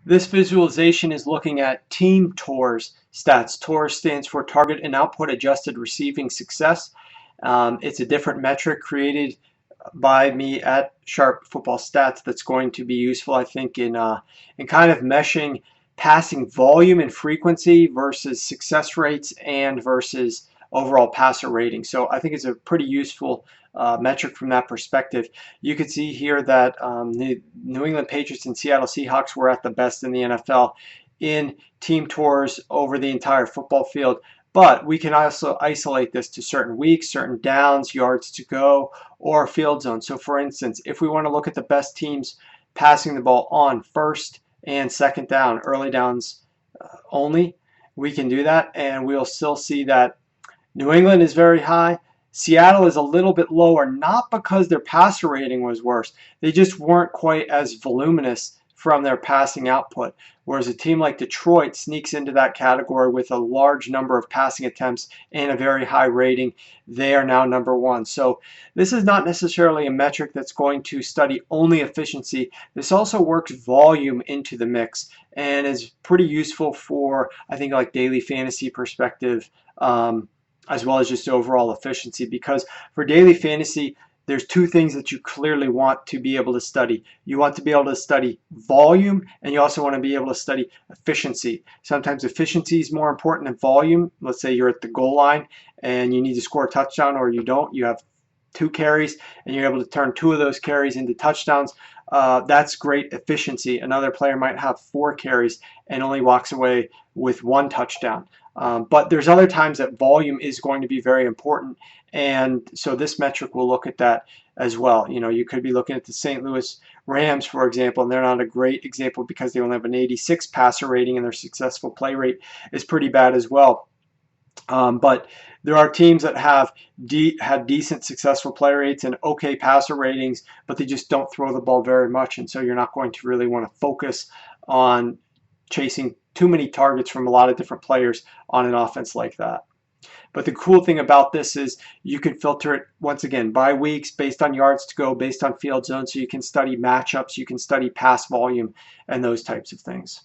This visualization is looking at team TOARS stats. TOARS stands for Target and Output Adjusted Receiving Success. It's a different metric created by me at Sharp Football Stats that's going to be useful, I think, in kind of meshing passing volume and frequency versus success rates and versus overall passer rating. So I think it's a pretty useful metric from that perspective. You can see here that the New England Patriots and Seattle Seahawks were at the best in the NFL in team tours over the entire football field. But we can also isolate this to certain weeks, certain downs, yards to go, or field zone. So for instance, if we want to look at the best teams passing the ball on first and second down, early downs only, we can do that, and we'll still see that New England is very high. Seattle is a little bit lower, not because their passer rating was worse. They just weren't quite as voluminous from their passing output. Whereas a team like Detroit sneaks into that category with a large number of passing attempts and a very high rating. They are now number one. So this is not necessarily a metric that's going to study only efficiency. This also works volume into the mix and is pretty useful for, I think, like daily fantasy perspective. As well as just overall efficiency, because for daily fantasy there's two things that you clearly want to be able to study. You want to be able to study volume, and you also want to be able to study efficiency. Sometimes efficiency is more important than volume. Let's say you're at the goal line and you need to score a touchdown, or you don't. You have 2 carries and you're able to turn 2 of those carries into touchdowns. That's great efficiency. Another player might have 4 carries and only walks away with 1 touchdown. But there's other times that volume is going to be very important, and so this metric will look at that as well. You know, you could be looking at the St. Louis Rams, for example, and they're not a great example because they only have an 86 passer rating, and their successful play rate is pretty bad as well. But there are teams that have had decent successful play rates and okay passer ratings, but they just don't throw the ball very much, and so you're not going to really want to focus on chasing too many targets from a lot of different players on an offense like that. But the cool thing about this is you can filter it, once again, by weeks, based on yards to go, based on field zone, so you can study matchups, you can study pass volume, and those types of things.